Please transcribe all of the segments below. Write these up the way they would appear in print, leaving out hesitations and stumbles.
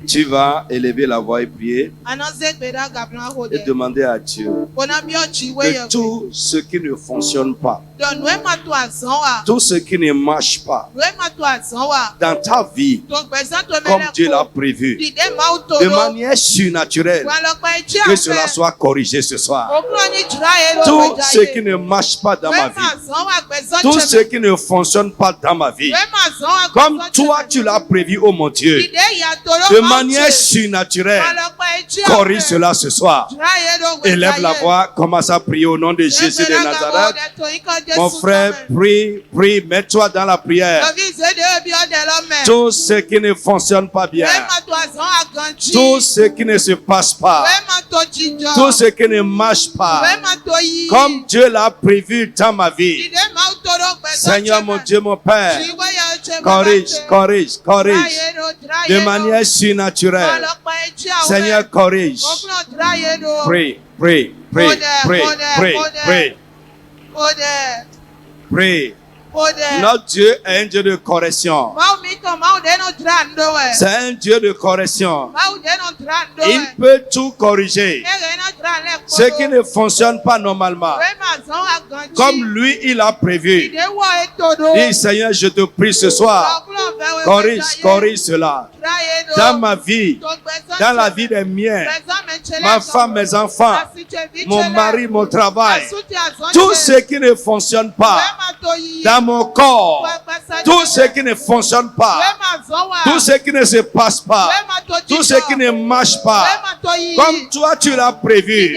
Tu vas élever la voix et prier et demander à Dieu que tout ce qui ne fonctionne pas, tout ce qui ne marche pas dans ta vie, comme Dieu l'a prévu, de manière surnaturelle, que cela soit corrigé ce soir. Tout ce qui ne marche pas dans ma vie, tout ce qui ne fonctionne pas dans ma vie, comme toi tu l'as prévu, oh mon Dieu, de manière surnaturelle, corrige cela ce soir. Élève la voix, commence à prier au nom de Jésus de Nazareth. Mon frère, prie, mets-toi dans la prière. Tout ce qui ne fonctionne pas bien, tout ce qui ne se passe pas, tout ce qui ne marche pas, comme Dieu l'a prévu dans ma vie. Seigneur mon Dieu, mon Père, corrige, de manière surnaturelle. Seigneur, corrige. Prie. Notre Dieu est un Dieu de correction. C'est un Dieu de correction. Il peut tout corriger. Ce qui ne fonctionne pas normalement, comme lui, il a prévu. Dis, Seigneur, je te prie ce soir, corrige cela. Dans ma vie, dans la vie des miens, ma femme, mes enfants, mon mari, mon travail, tout ce qui ne fonctionne pas dans mon corps, tout ce qui ne fonctionne pas, tout ce qui ne se passe pas, tout ce qui ne marche pas, comme toi tu l'as prévu.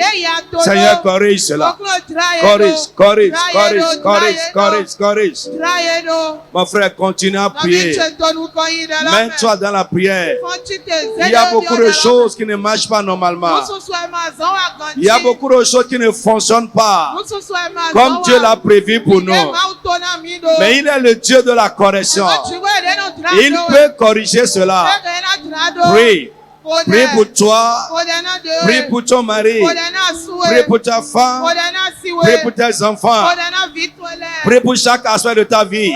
Seigneur, corrige cela. Corrige. Mon frère, continue à prier. Mets-toi dans la prière. Il y a beaucoup de choses qui ne marchent pas normalement. Il y a beaucoup de choses qui ne fonctionnent pas comme Dieu l'a prévu pour nous. Mais il est le Dieu de la correction. Il peut corriger cela. Prie. Prie pour toi, prie pour ton mari, prie pour ta femme, prie pour tes enfants, prie pour chaque aspect de ta vie.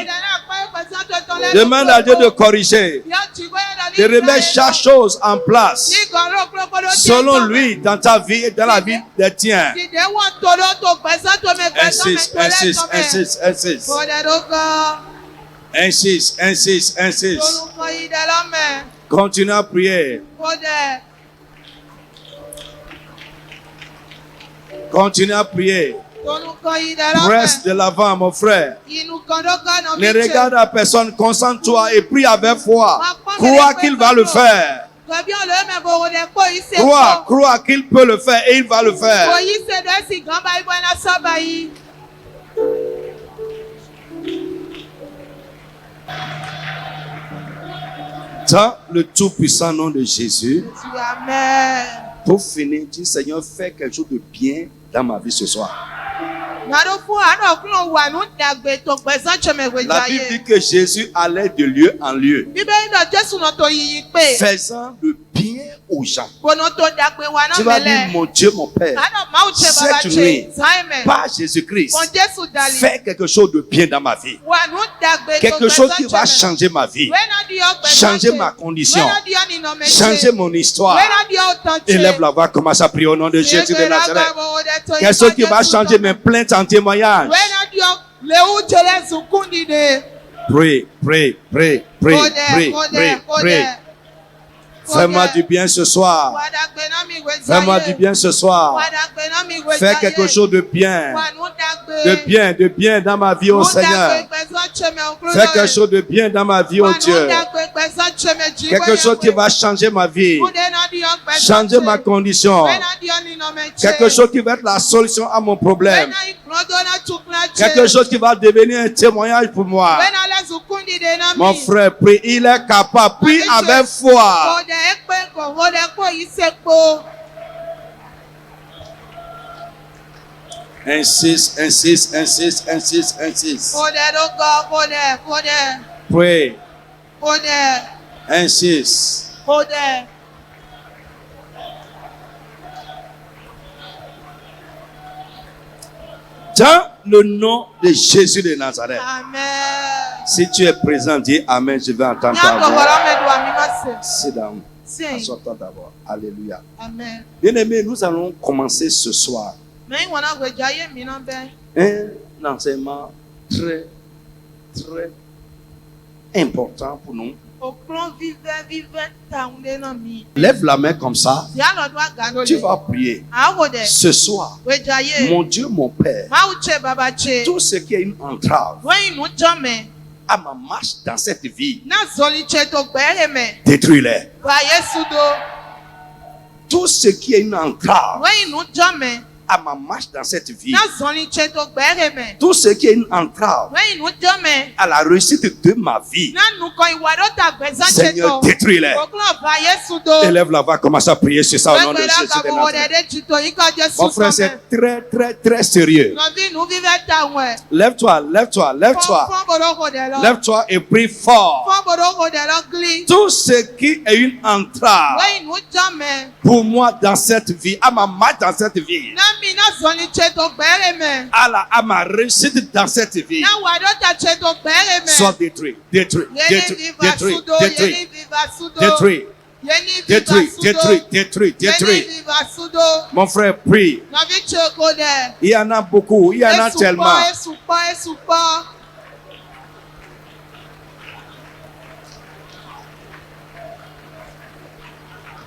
Demande à Dieu de corriger, de remettre chaque chose en place selon lui dans ta vie et dans la vie des tiens. Insiste. Continue à prier. Continue à prier. Reste de l'avant, mon frère. Ne regarde à personne, concentre-toi et prie avec foi. Crois qu'il va le faire. Crois qu'il peut le faire et il va le faire. Dans le tout-puissant nom de Jésus, Amen. Pour finir, dis Seigneur, fais quelque chose de bien dans ma vie ce soir. La Bible dit que Jésus allait de lieu en lieu, faisant le bien aux gens. Tu vas dire, mon Dieu, mon Père, cette nuit, par Jésus-Christ, fais quelque chose de bien dans ma vie. Quelque chose qui va changer ma vie, changer ma condition, changer mon histoire. Élève la voix, commence à prier au nom de Jésus de Nazareth. Quelque chose qui va changer mes plaintes en témoignage. Prie. Fais-moi du bien ce soir. Fais-moi du bien ce soir. Fais quelque chose de bien. De bien dans ma vie, au Seigneur. Fais quelque chose de bien dans ma vie, au Dieu. Quelque chose qui va changer ma vie. Changer ma condition. Quelque chose qui va être la solution à mon problème. Quelque chose qui va devenir un témoignage pour moi. Mon frère, prie. Il est capable. Prie avec foi. Insiste. Prie. Insiste. Dans le nom de Jésus de Nazareth. Amen. Si tu es présent, dis Amen, je vais entendre ta voix. Sit down. Assois-toi d'abord. Alléluia. Amen. Bien-aimés, nous allons commencer ce soir un enseignement très, très important pour nous. Lève la main comme ça. Tu vas prier. Ce soir, mon Dieu, mon Père, tout ce qui est une entrave à ma marche dans cette vie, détruis-les. Tout ce qui est une entrave à ma marche dans cette vie, tout ce qui est une entrave à la réussite de ma vie, Seigneur, détruis-les. Élève la voix, commence à prier sur ça au nom de Jésus de Nazareth. Mon frère, c'est très, très, très sérieux. Lève-toi, lève-toi, lève-toi. Lève-toi et prie fort. Tout ce qui est une entrave pour moi dans cette vie, à ma marche dans cette vie, à ma réussite dans cette vie, soit détruit, détruit, détruit, détruit, détruit, détruit, détruit, détruit, détruit, détruit. Mon frère, prie. Il y en a beaucoup, il y en a tellement.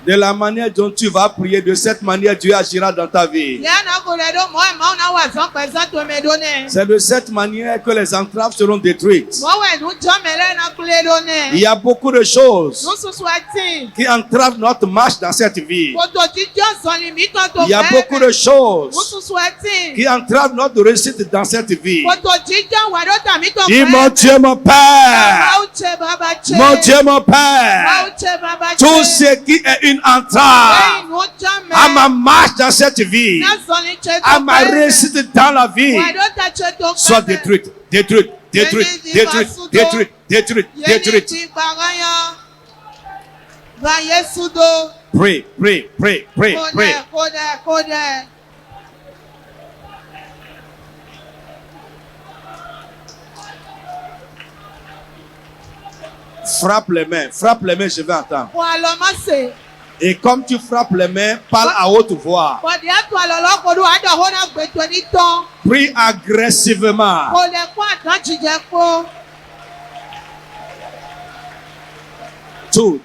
De la manière dont tu vas prier, de cette manière Dieu agira dans ta vie. C'est de cette manière que les entraves seront détruites. Il y a beaucoup de choses qui entravent notre marche dans cette vie. Il y a beaucoup de choses qui entravent notre réussite dans cette vie. Dis mon Dieu, mon Père. Mon Dieu, mon Père. Tout ce qui est une entrave à ma marche dans cette vie, à ma réussite dans la vie, soit détruite, détruite, détruite, détruite, détruite, détruite, détruite. Pray, pray, pray, pray, pray. Frappe les mains, je vais entendre. Et comme tu frappes les mains, parle à haute voix. Prie agressivement. Tout.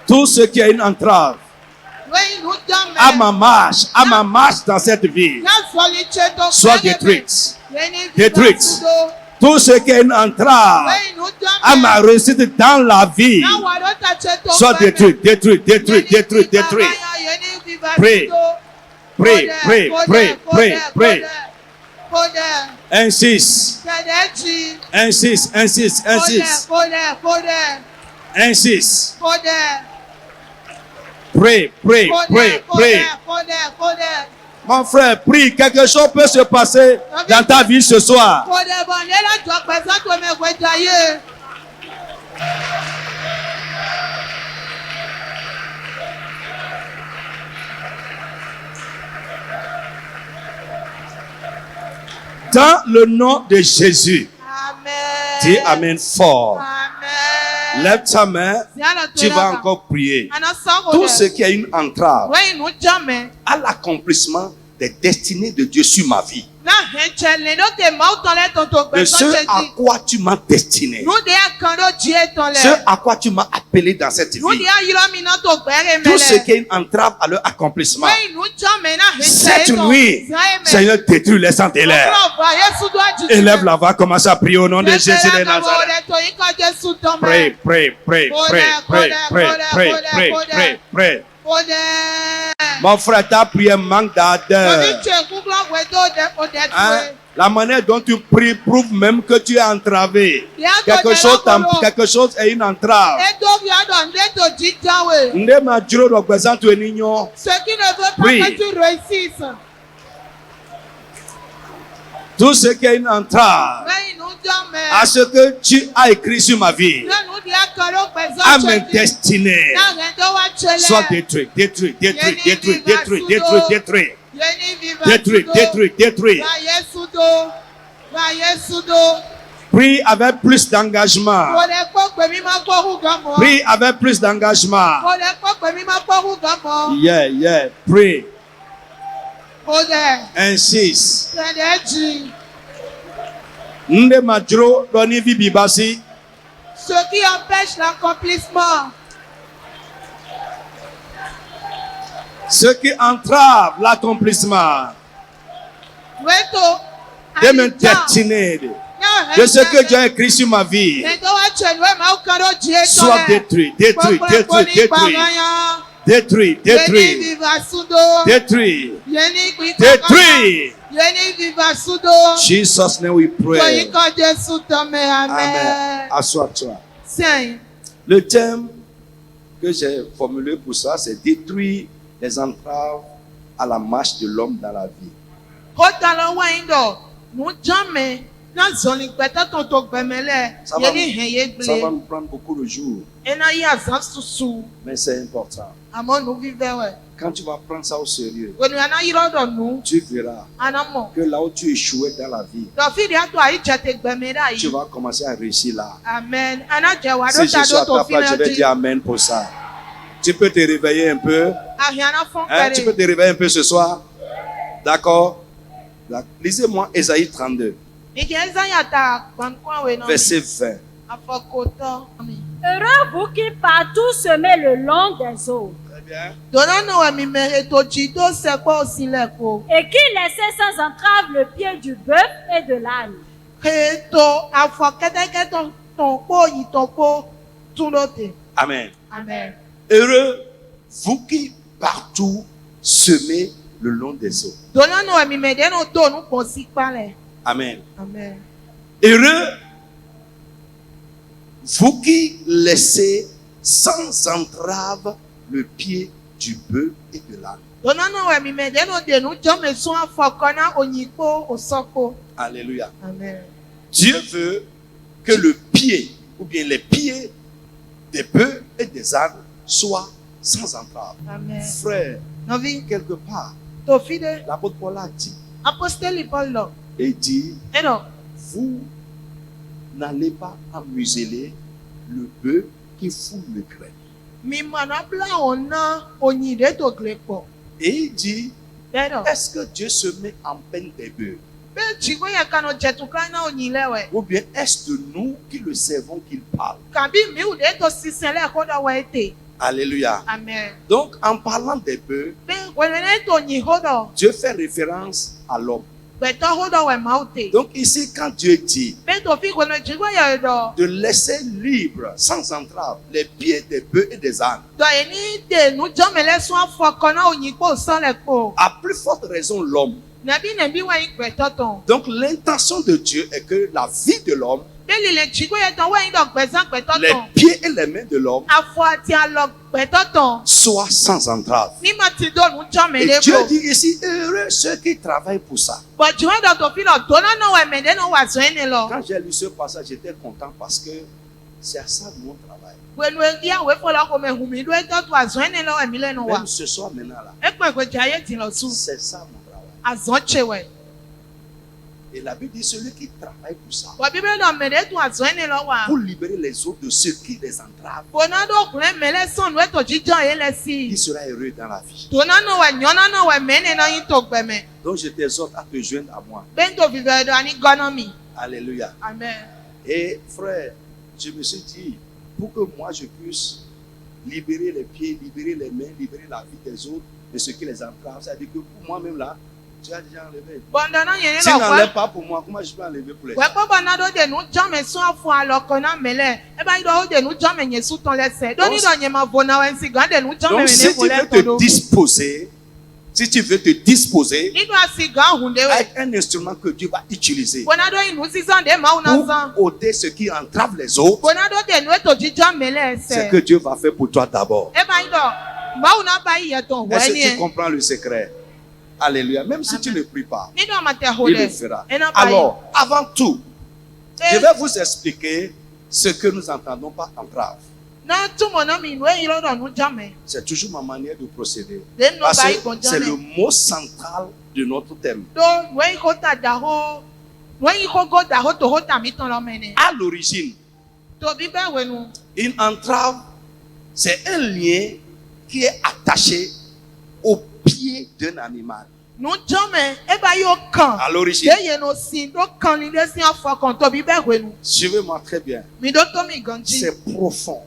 Tout ce qui est une entrave à ma marche dans cette vie, soit détruite. Détruite. Tout ce qui est une entrave à ma réussite dans la vie, soit détruit, détruit, détruit, détruit, détruit. Prie, prie, prie, prie, prie, prie. Insiste. Insiste, insiste, insiste. Insiste. Prie, prie, prie, prie. Mon frère, prie, quelque chose peut se passer dans ta vie ce soir. Dans le nom de Jésus. Amen. Dis Amen fort. Amen. Lève ta main, tu vas encore prier. Tout ce qui est une entrave à l'accomplissement des destinées de Dieu sur ma vie. De ce à quoi tu m'as destiné. Ce à quoi tu m'as appelé dans cette vie. Tout ce qui est une entrave à leur accomplissement. Cette nuit, Seigneur, détruis les sans délai. Élève la voix, commence à prier au nom de Jésus de Nazareth. Prie, prie, prie, prie, prie, prie, prie, prie, prie, prie. Mon frère, ta prière manque d'ardeur. Hein? La manière dont tu pries prouve même que tu es entravé. Quelque chose est une entrave. Ce qui ne veut pas que tu réussisses. Tout ce qui est une entrave à ce que tu as écrit sur ma vie, à mes destinées, soit détruit, détruit, détruit, détruit, détruit, détruit, détruit, détruit, détruit, détruit. Prie avec plus d'engagement. Prie avec plus d'engagement. Yeah. Prie. Insiste. Nde madro doni vi bibasi. Ce qui empêche l'accomplissement. Ce qui entrave l'accomplissement de mes destinées, de ce que Dieu a écrit sur ma vie, soit détruit. Jesus name we pray. Amen. Assois-toi. Le thème que j'ai formulé pour ça, c'est détruire les entraves à la marche de l'homme dans la vie. Ça va nous prendre beaucoup de jours, mais c'est important. Quand tu vas prendre ça au sérieux, tu verras que là où tu échouais dans la vie, tu vas commencer à réussir là. Amen. Si je suis à ta place, je vais dire Amen pour ça. Tu peux te réveiller un peu. Tu peux te réveiller un peu ce soir. D'accord? Lisez-moi Ésaïe 32. Verset 20. Heureux vous qui partout semez le long des eaux. Très bien. Et qui laissez sans entrave le pied du bœuf et de l'âne. Amen. Amen. Heureux vous qui partout semez le long des eaux. Amen. Amen. Heureux vous qui laissez sans entrave le pied du bœuf et de l'âne. Alléluia. Amen. Dieu veut que le pied ou bien les pieds des bœufs et des ânes soient sans entrave. Amen. Frère, quelque part, l'apôtre Paul a dit, et dit, vous n'allez pas amuser le bœuf qui foule le grain. Et il dit, est-ce que Dieu se met en peine des bœufs? Ou bien est-ce de nous qui le servons qu'il parle? Alléluia. Amen. Donc, en parlant des bœufs, Dieu fait référence à l'homme. Donc ici, quand Dieu dit de laisser libre, sans entrave, les pieds des bœufs et des ânes, à plus forte raison l'homme. Donc l'intention de Dieu est que la vie de l'homme, les pieds et les mains de l'homme soient sans entrave. Et Dieu dit ici, heureux ceux qui travaillent pour ça. Quand j'ai lu ce passage, j'étais content parce que c'est à ça mon travail. Même ce soir maintenant là, c'est ça mon travail. Et la Bible dit celui qui travaille pour ça, pour libérer les autres de ceux qui les entravent, il sera heureux dans la vie. Donc je t'exhorte à te joindre à moi. Alléluia. Amen. Et frère, je me suis dit, pour que moi je puisse libérer les pieds, libérer les mains, libérer la vie des autres, de ceux qui les entravent, ça veut dire que pour moi-même là, tu as déjà enlevé. Si tu n'enlèves pas pour moi, comment je peux enlever pour les gens? Donc si tu veux te disposer, avec un instrument que Dieu va utiliser pour ôter ce qui entrave les autres, c'est que Dieu va faire pour toi d'abord. Est-ce que tu comprends le secret? Alléluia. Même si tu ne pries pas, il le fera. Alors, avant tout, je vais vous expliquer ce que nous entendons par entrave. C'est toujours ma manière de procéder. Parce que c'est le mot central de notre thème. À l'origine, une entrave, c'est un lien qui est attaché au pied d'un animal. À l'origine. Suivez-moi très bien. C'est profond.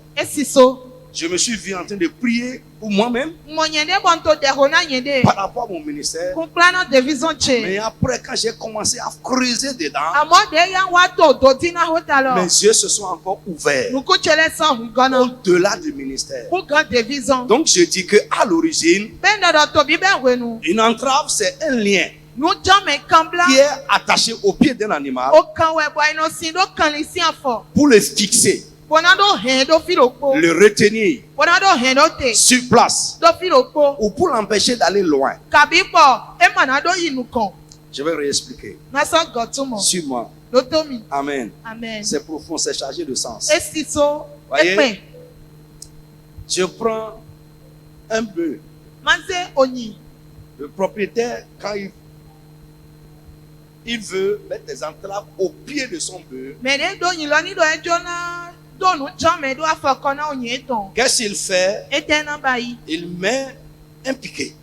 Je me suis vu en train de prier pour moi-même par rapport à mon ministère. Mais après, quand j'ai commencé à creuser dedans, mes yeux se sont encore ouverts au-delà du ministère. Donc je dis que à l'origine, une entrave, c'est un lien qui est attaché au pied d'un animal pour le fixer, le retenir sur place ou pour l'empêcher d'aller loin. Je vais réexpliquer. Suis-moi. Amen. C'est profond, c'est chargé de sens. Voyez, je prends un bœuf. Le propriétaire, quand il veut mettre des entraves au pied de son bœuf, qu'est-ce qu'il fait? Il met un piquet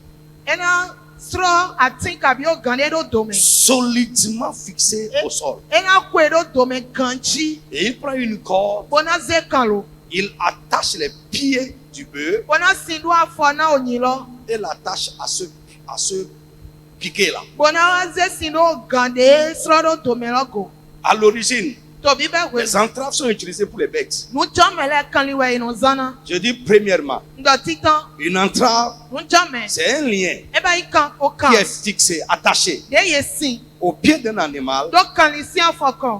solidement fixé au sol. Et il prend une corde, il attache les pieds du bœuf et l'attache à ce piquet-là. À l'origine, les entraves sont utilisées pour les bêtes. Je dis premièrement, une entrave, c'est un lien qui est fixé, attaché au pied d'un animal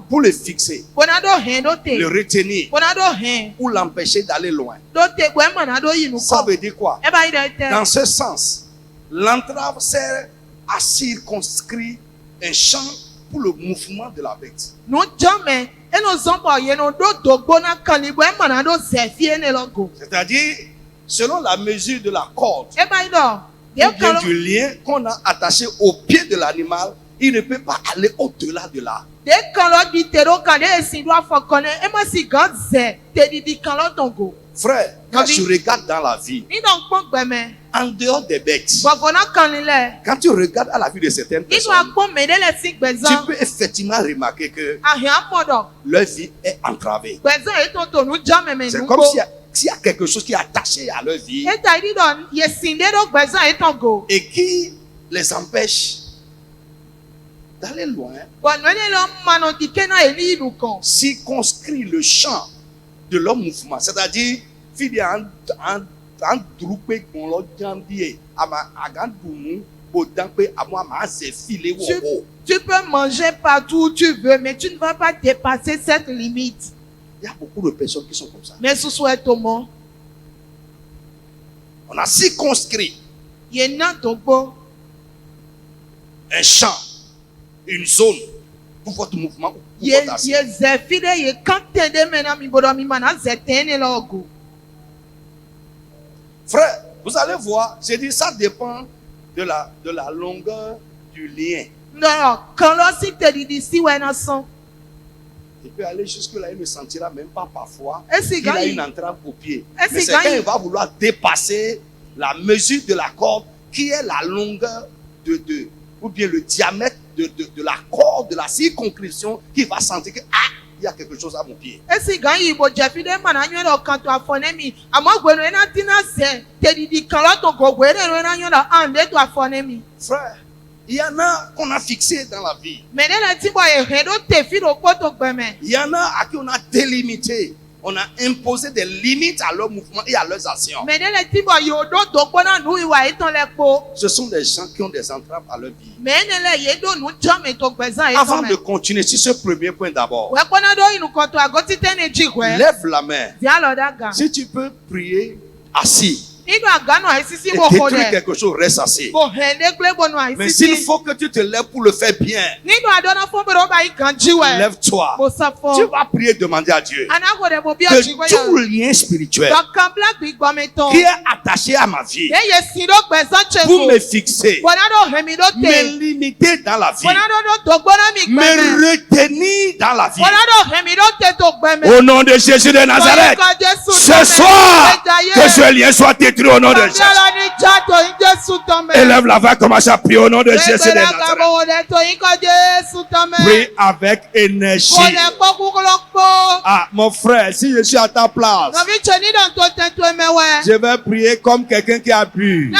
pour le fixer, le retenir ou l'empêcher d'aller loin. Ça veut dire quoi? Dans ce sens, l'entrave sert à circonscrire un champ pour le mouvement de la bête. C'est-à-dire, selon la mesure de la corde ou bien du lien qu'on a attaché au pied de l'animal, il ne peut pas aller au-delà de là. Frère, quand je regarde dans la vie, en dehors des bêtes, quand tu regardes à la vie de certaines personnes, tu peux effectivement remarquer que leur vie est entravée. C'est comme s'il y a quelque chose qui est attaché à leur vie et qui les empêche d'aller loin, circonscrit le champ de leur mouvement. C'est-à-dire, tu peux manger partout où tu veux, mais tu ne vas pas dépasser cette limite. Il y a beaucoup de personnes qui sont comme ça. Mais ce soit Thomas. On a circonscrit un champ, une zone pour votre mouvement. Frère, vous allez voir, j'ai dit ça dépend de la longueur du lien. Il peut aller jusque-là, il ne sentira même pas parfois qu'il a une entrave au pied. Mais c'est quand il va vouloir dépasser la mesure de la corde qui est la longueur ou bien le diamètre de la corde, de la circonscription, qui va sentir que il y a quelque chose à mon pied. Frère, il y en a qu'on a fixé dans la vie. Il y en a à qui on a délimité. On a imposé des limites à leurs mouvements et à leurs actions. Ce sont des gens qui ont des entraves à leur vie. Avant de continuer sur ce premier point d'abord, lève la main. Si tu peux prier assis, détruire quelque chose reste assis. Mais s'il faut que tu te lèves pour le faire bien, lève-toi. Tu vas prier, demander à Dieu que tout lien spirituel qui est attaché à ma vie pour me fixer, me limiter dans la vie, me retenir dans la vie. Au nom de Jésus de Nazareth, ce soir, que ce lien soit détruit au nom de Jésus. Élève la voix, commence à prier au nom de Jésus de Nazareth. Prie avec énergie. Ah, mon frère, si je suis à ta place, je vais prier comme quelqu'un qui a bu.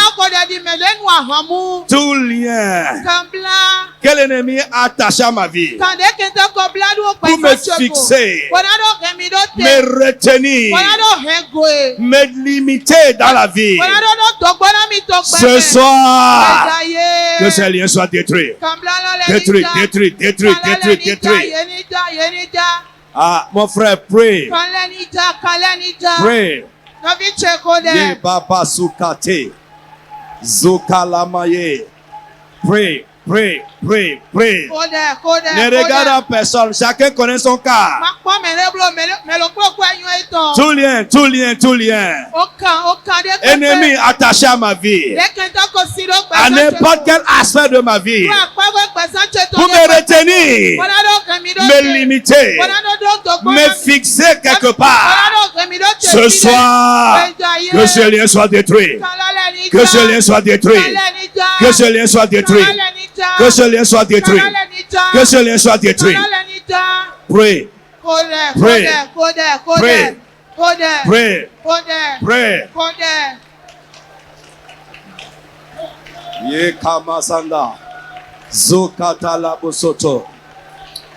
Tout lien, quel ennemi attaché à ma vie pour me fixer, me retenir, me limiter dans la vie. Ce soir, que ce lien soit détruit. Détruit, détruit, détruit, détruit, détruit. Ah, mon frère, prie. Prie. Ye baba sukate. Zokalamaye. Prie. Prie, prie, prie. Ne regarde à personne. Chacun connaît son cas. Tout lien, tout lien, tout lien. Ennemi attaché à ma vie. À n'importe quel aspect de ma vie. Pour me retenir. Me limiter. Me fixer quelque part. Ce soir, que ce lien soit détruit. Que ce lien soit détruit. Que ce lien soit détruit. Que ce lien soit détruit. Que ce lien soit détruit. Pray. Pray. Pray. Pray. Pray. Ye kamasanda. Zokata la bosoto.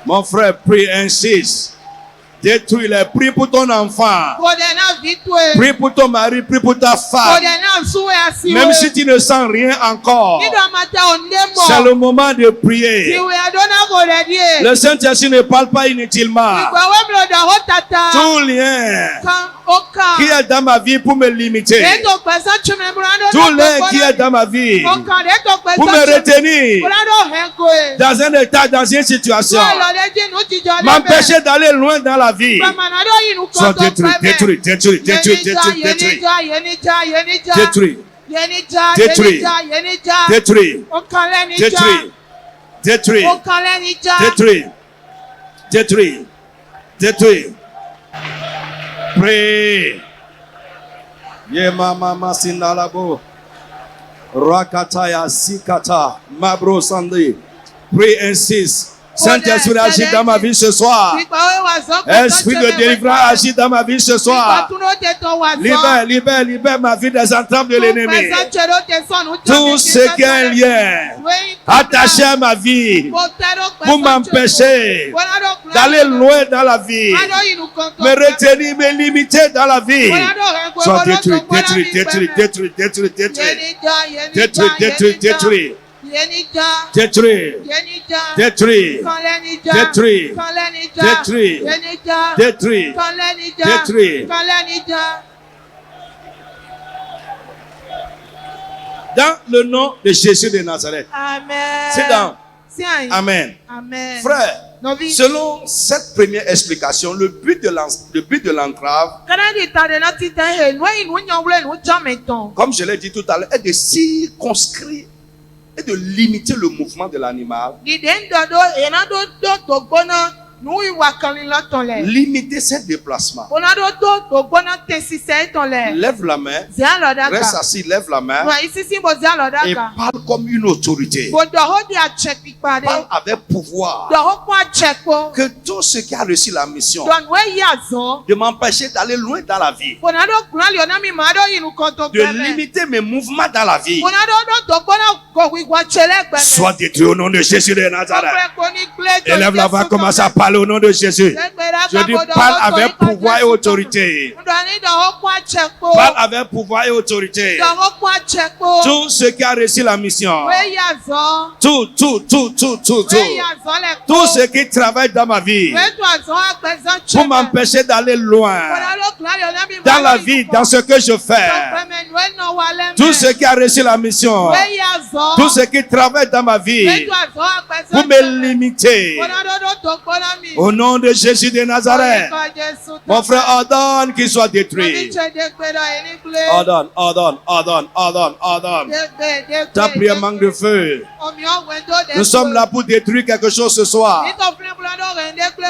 Mon frère, prie, insiste. Détruis-les. Prie pour ton enfant. Prie pour ton mari. Prie pour ta femme. Même si tu ne sens rien encore, c'est le moment de prier. Le Saint-Esprit ne parle pas inutilement. Tout lien qui est dans ma vie pour me limiter, tout lien qui est dans ma vie pour me retenir dans un état, dans une situation, m'empêcher d'aller loin dans la vie, soit détruit, détruit, détruit, détruit, détruit, détruit, détruit, détruit, détruit, détruit, détruit, détruit, détruit. Pray. Ye mama sinalabo. Rakataya sikata. Mabro sandi. Pray, insiste. Saint-Esprit agit dans ma vie ce soir. Esprit de délivrance agit dans ma vie ce soir. Libère, libère, libère ma vie des entraves de l'ennemi. Tout ce qui est un lien attaché à ma vie pour m'empêcher d'aller loin dans la vie, me retenir, me limiter dans la vie, soit détruit, détruit, détruit, détruit, détruit, détruit, détruit, détruit, détruit. Détruit, détruit, détruit, détruit, détruit, détruit. Dans le nom de Jésus de Nazareth. Amen. C'est dans. Amen. Amen. Frère, selon cette première explication, le but de l'entrave, comme je l'ai dit tout à l'heure, est de circonscrire et de limiter le mouvement de l'animal. Limiter ses déplacements. Lève la main. Reste assis, lève la main. Et parle comme une autorité. Parle avec pouvoir. Que tout ce qui a reçu la mission de m'empêcher d'aller loin dans la vie, de limiter mes mouvements dans la vie, soit détruit au nom de Jésus de Nazareth. Élève la voix, commence à parler au nom de Jésus. Je dis, parle avec pouvoir et autorité. Parle avec pouvoir et autorité. Tout ce qui a reçu la mission, tout ce qui travaille dans ma vie pour m'empêcher d'aller loin dans la vie, dans ce que je fais, Tout ce qui a reçu la mission, tout ce qui travaille dans ma vie pour me limiter. Au nom de Jésus de Nazareth, mon frère ordonne qu'il soit détruit. Ordonne. Ta prière manque de feu. Nous sommes là pour détruire quelque chose ce soir.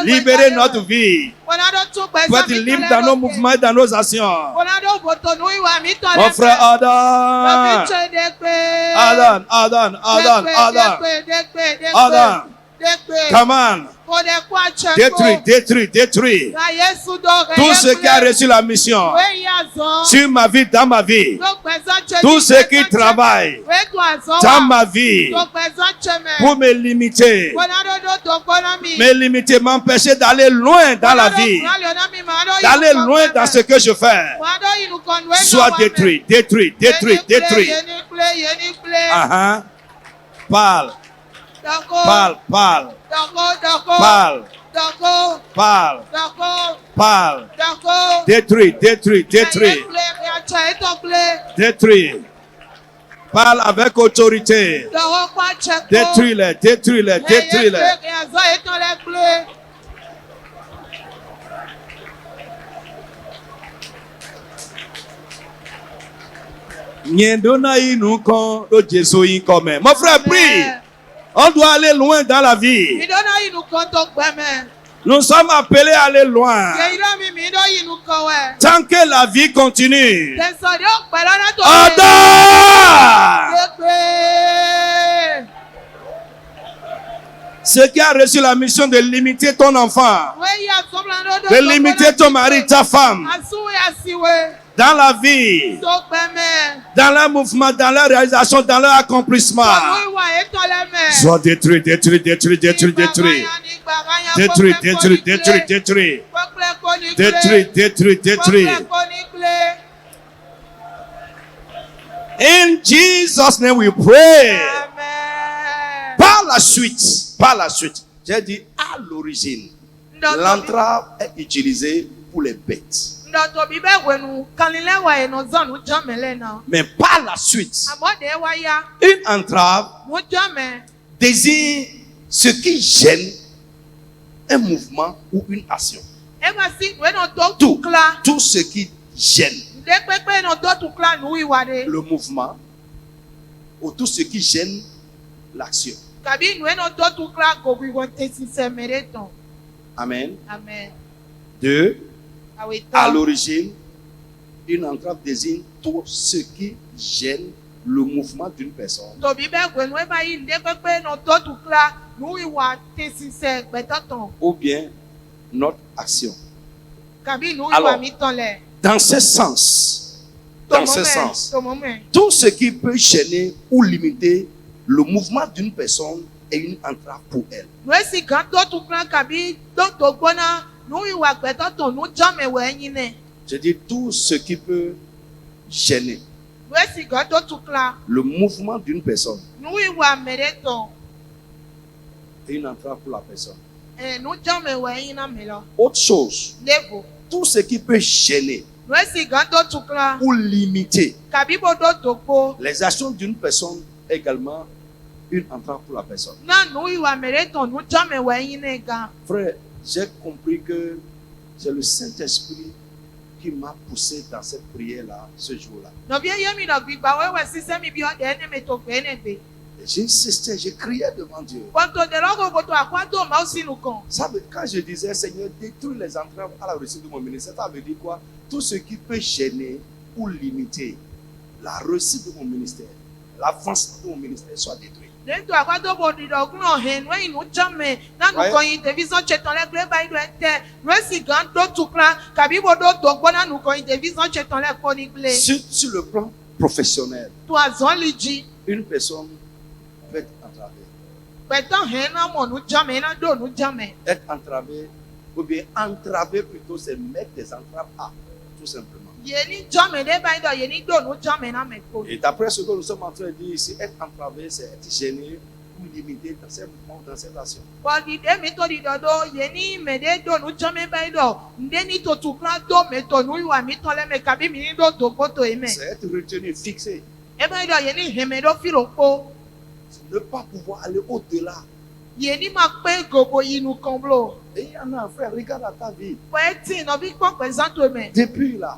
Libérer notre vie. Pour être libre dans nos mouvements et dans nos actions. Mon frère ordonne. Come on. Détruis. Tout ce qui a reçu la mission sur ma vie, dans ma vie. Tout ce qui travaille dans ma vie pour me limiter. M'empêcher d'aller loin dans la vie. D'aller loin dans ce que je fais. Soit détruit. Parle. Détruis. Parle avec autorité. Détruis-les. Mon frère, prie. On doit aller loin dans la vie. Nous sommes appelés à aller loin. Tant que la vie continue. Ce qui a reçu la mission de limiter ton enfant, de limiter ton mari, ta femme, dans la vie, dans leur mouvement, dans leur réalisation, dans leur accomplissement, soit détruit. In Jesus' name we pray. Par la suite, j'ai dit à l'origine, l'entrave est utilisée pour les bêtes. Mais par la suite, une entrave désigne ce qui gêne un mouvement ou une action. Tout ce qui gêne le mouvement ou tout ce qui gêne l'action. Amen. 2. À l'origine, une entrave désigne tout ce qui gêne le mouvement d'une personne. Ou bien notre action. Alors, dans ce sens, tout ce qui peut gêner ou limiter le mouvement d'une personne est une entrave pour elle. Je dis tout ce qui peut gêner le mouvement d'une personne est une entrave pour la personne. Autre chose, tout ce qui peut gêner ou limiter les actions d'une personne est également une entrave pour la personne. Frère, j'ai compris que c'est le Saint-Esprit qui m'a poussé dans cette prière-là, ce jour-là. J'insistais, je criais devant Dieu. Quand je disais, Seigneur, détruis les entraves à la réussite de mon ministère, ça veut dire quoi? Tout ce qui peut gêner ou limiter la réussite de mon ministère, l'avancement de mon ministère soit détruit. Sur le plan professionnel, une personne peut être entravée. Être entravée, ou bien entraver plutôt, c'est mettre des entraves à, tout simplement. Et d'après ce que nous sommes en train de dire ici, être entravé, c'est être gêné pour limiter dans ses mouvements, dans ses actions. C'est être retenu, fixé. Ne pas pouvoir aller au-delà. Et il y en a, frère, regarde à ta vie. Depuis là,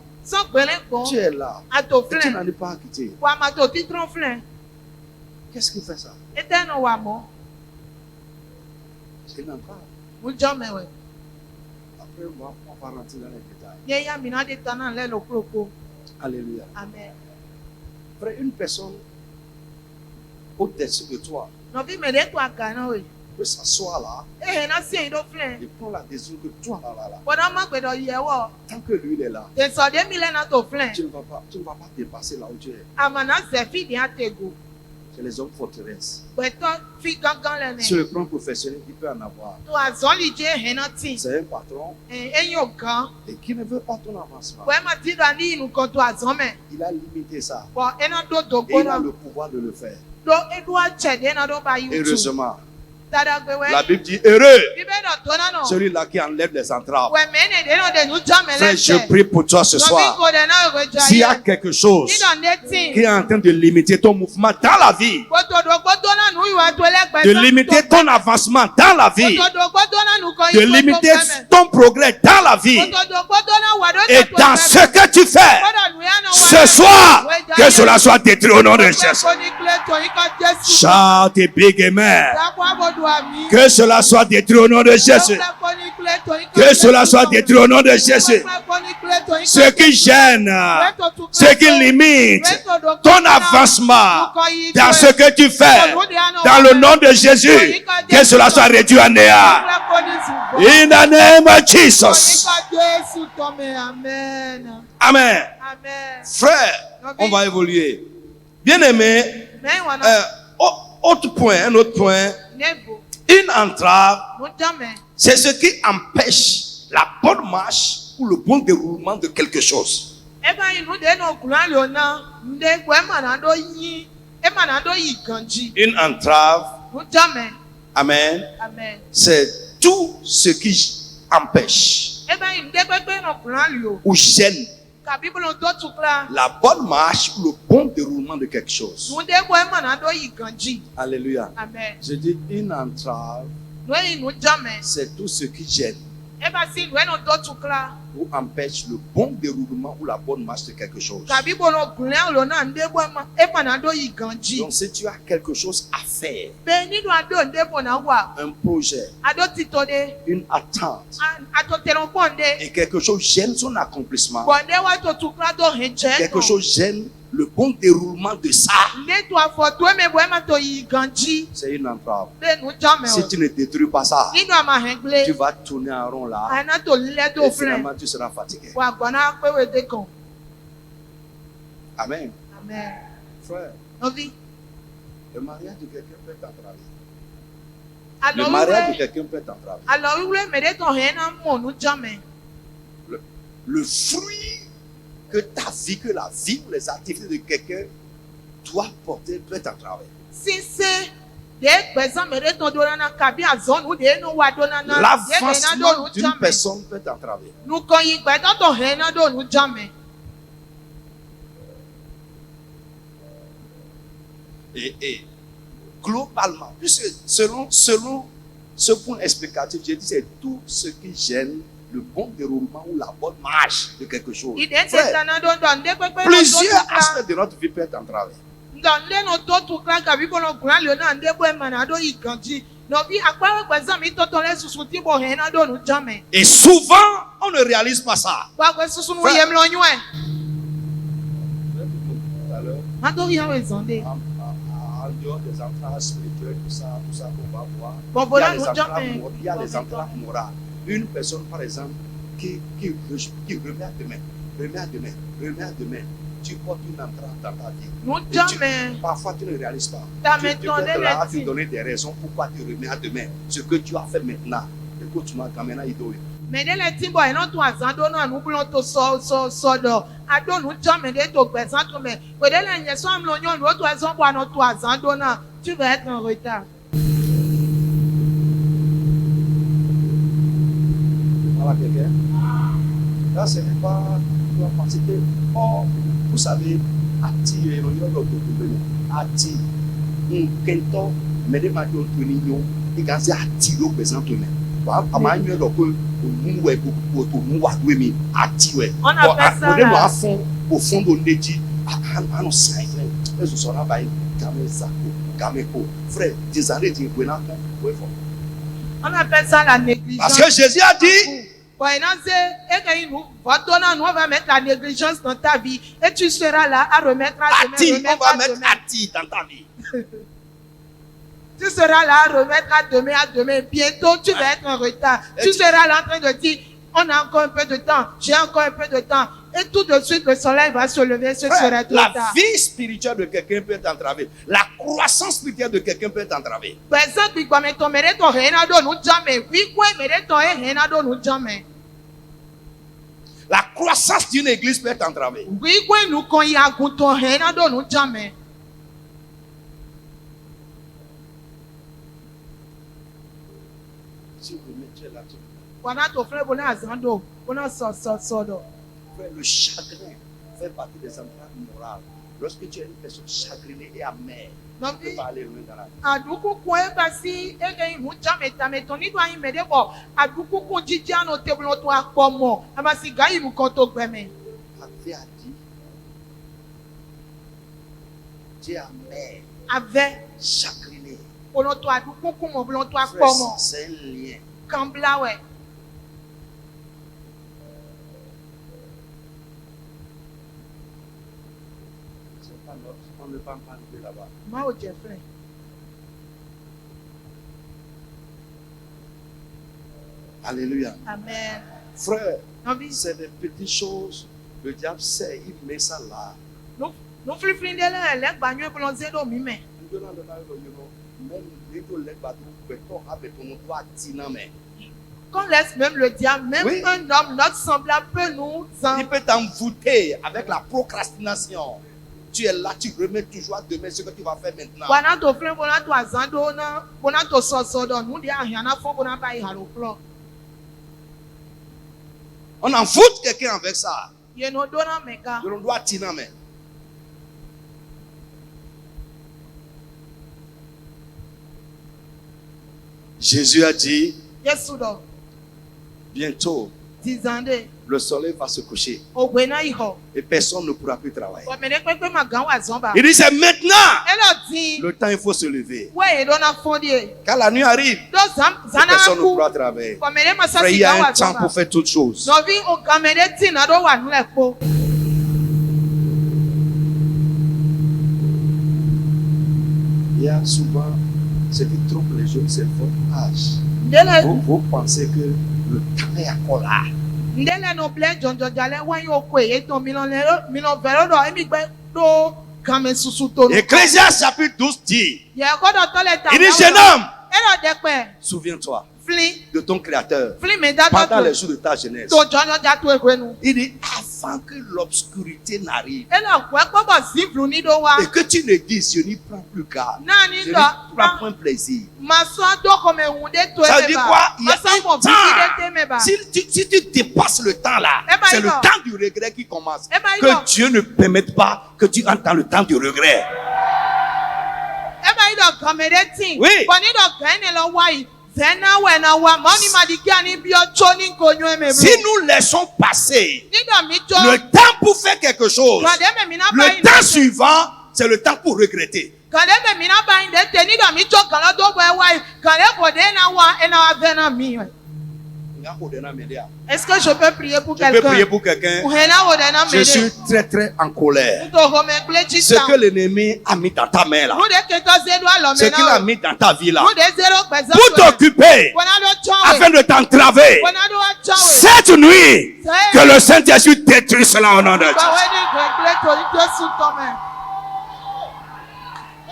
tu es là. Et tu n'en es pas quitté. Qu'est-ce qui fait ça? C'est une entrave. Après, on va rentrer dans les détails. Alléluia. Amen. Frère, une personne au-dessus de toi peut s'asseoir là et prendre la décision que toi là. Tant que lui il est là, tu ne vas pas dépasser là où tu es. C'est les hommes forteresses. Sur le plan professionnel, il peut en avoir. C'est un patron et qui ne veut pas ton avancement. Il a limité ça. Et il a le pouvoir de le faire. Heureusement, la Bible dit heureux celui-là qui enlève les entraves. Frère, je prie pour toi ce soir. S'il y a quelque chose qui est en train de limiter ton mouvement dans la vie, de limiter ton avancement dans la vie, de limiter ton progrès dans la vie, et dans ce que tu fais, ce soir, que cela soit détruit au nom de Jésus. Shout a big amen. Que cela soit détruit au nom de Jésus. Que cela soit détruit au nom de Jésus. Ce qui gêne, ce qui limite ton avancement dans ce que tu fais, dans le nom de Jésus, que cela soit réduit à néant. In the name of Jesus. Amen. Frère, on va évoluer. Bien aimé, autre point, un autre point. Une entrave, c'est ce qui empêche la bonne marche ou le bon déroulement de quelque chose. Une entrave, amen, c'est tout ce qui empêche ou gêne la bonne marche ou le bon déroulement de quelque chose. Alléluia. Amen. Je dis une entrave, c'est tout ce qui gêne ou empêche le bon déroulement ou la bonne marche de quelque chose. Donc si tu as quelque chose à faire, un projet, une attente, et quelque chose gêne son accomplissement, quelque chose gêne le bon déroulement de ça, c'est une entrave. Si tu ne détruis pas ça, tu vas tourner en rond là et finalement tu seras fatigué. Amen. Frère, le mariage de quelqu'un peut t'entraver. Le mariage de quelqu'un peut t'entraver. Le fruit que ta vie, que la vie ou les activités de quelqu'un doit porter peut t'entraver. L'avancement d'une personne peut t'entraver. Et globalement, puisque selon ce point explicatif, j'ai dit c'est tout ce qui gêne le bon déroulement ou la bonne marche de quelque chose. Frère, plusieurs aspects de notre vie peuvent être entravés. Et souvent, on ne réalise pas ça. Frère, en dehors des entraves spirituelles, tout ça qu'on va voir, il y a les entraves morales. Une personne, par exemple, qui remet à demain, tu portes une entrave dans ta vie. Parfois, tu ne réalises pas. Tu es là à te donner des raisons pourquoi tu remets à demain ce que tu as fait maintenant. Écoute, tu m'as quand même dit. Mais dès les timbo, et non, toi, Zandona, nous voulons te sortir. Adon, nous jamais de te présenter, mais dès les soins, nous, tu vas être en retard. Là, ce n'est pas parce que, oh, vous savez, attirer, attirer, Kento, mais des matins de l'union, et quand c'est attiré au présent de même. On appelle ça la... au fond de l'édit, on appelle ça la négligence. Parce que Jésus a dit, on va mettre la négligence dans ta vie et tu seras là à remettre à demain. On va mettre Ati dans ta vie. Tu seras là à remettre à demain. Bientôt, tu vas être en retard. Tu seras là en train de dire, on a encore un peu de temps, j'ai encore un peu de temps. Et tout de suite, le soleil va se lever, ce sera trop tard. La vie spirituelle de quelqu'un peut être entravée. La croissance spirituelle de quelqu'un peut être entravée. La croissance d'une église peut être entravée. Si vous mettez là-dessus. Le chagrin fait partie des entraves morales. Lorsque tu es une personne chagrinée et amère, tu peux pas aller loin dans la vie. Avait a dit, tu es amer, chagriné. C'est un lien. On ne peut pas arriver là-bas. Alléluia. Amen. Frère, c'est des petites choses. Le diable sait, il met ça là. Qu'on laisse même le diable, même un homme, notre semblable peut nous... Il peut t'envoûter avec la procrastination. Tu es là, tu remets toujours à demain ce que tu vas faire maintenant. On envoûte quelqu'un avec ça. On doit t'inamé. Jésus a dit, bientôt, le soleil va se coucher et personne ne pourra plus travailler. Il dit, c'est maintenant. Le temps, il faut se lever. Quand la nuit arrive, personne ne pourra travailler. Frère, il y a un temps pour faire toutes choses. Il y a souvent, ce qui trompe les jeunes, c'est votre âge. Vous pensez que le temps est encore là. Ecclésiaste chapitre 12 dit, il dit, jeune homme, souviens-toi de ton créateur pendant les jours de ta jeunesse. Il dit, avant que l'obscurité n'arrive et que tu ne dises, je n'y prends plus garde, je n'y prends point plaisir. Ça veut dire quoi? Il y a un temps. Si tu dépasses le temps là, c'est le temps du regret qui commence. Que Dieu ne permette pas que tu entres dans le temps du regret. Oui. Si nous laissons passer le temps pour faire quelque chose, le temps suivant, c'est le temps pour regretter. Est-ce que je peux prier pour quelqu'un? Je peux prier pour quelqu'un. Je suis très très en colère. Ce que l'ennemi a mis dans ta main là, ce qu'il a mis dans ta vie là, pour t'occuper, afin de t'entraver, cette nuit, que le Saint-Esprit détruise cela au nom de Dieu.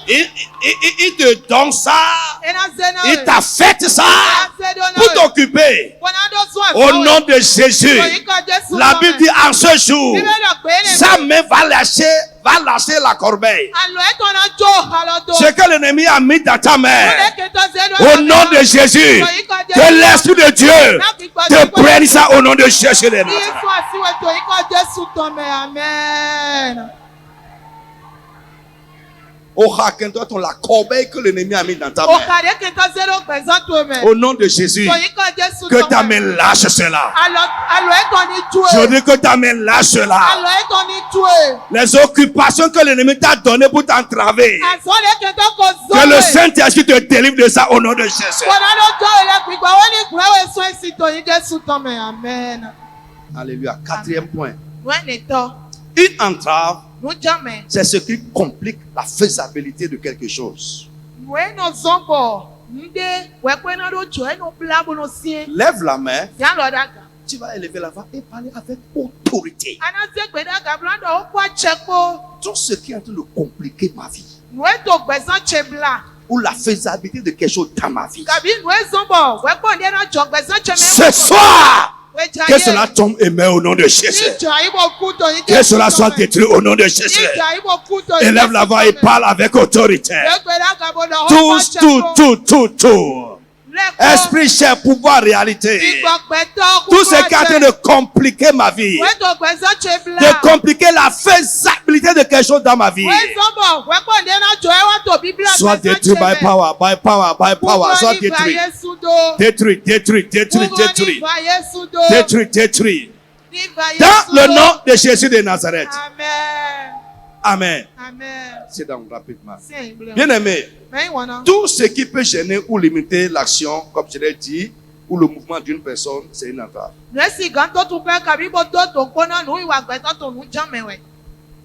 Il te donne ça, il t'a fait ça pour t'occuper. Au nom de Jésus, la Bible dit en ce jour, sa main va lâcher va lâcher la corbeille. alo etona jo alodo Ce que l'ennemi a mis dans ta main, au nom de Jésus, que l'Esprit de Dieu te prenne ça au nom de Jésus. Ifo asiwe to iko Jesu tome amen. La corbeille que l'ennemi a mis dans ta main. Au nom de Jésus, que ta main lâche cela. Je dis que ta main lâche cela. Les occupations que l'ennemi t'a données pour t'entraver, que le Saint-Esprit te délivre de ça au nom de Jésus. Alléluia. Quatrième point. Une entrave, c'est ce qui complique la faisabilité de quelque chose. Lève la main. Tu vas élever la voix et parler avec autorité. Tout ce qui est en train de compliquer ma vie, ou la faisabilité de quelque chose dans ma vie, ce soir, que cela tombe et meurt au nom de Jésus. Que cela soit détruit au nom de Jésus. Élève la voix et parle avec autorité. Tout. Esprit, chair, pouvoir, réalité. Tout ce qui est en train de compliquer ma vie, de compliquer la faisabilité de quelque chose dans ma vie, soit détruit by power, soit détruit. Détruit. Dans le nom de Jésus de Nazareth. Amen. C'est donc rapidement. Bien aimé, tout ce qui peut gêner ou limiter l'action, comme je l'ai dit, ou le mouvement d'une personne, c'est une entrave.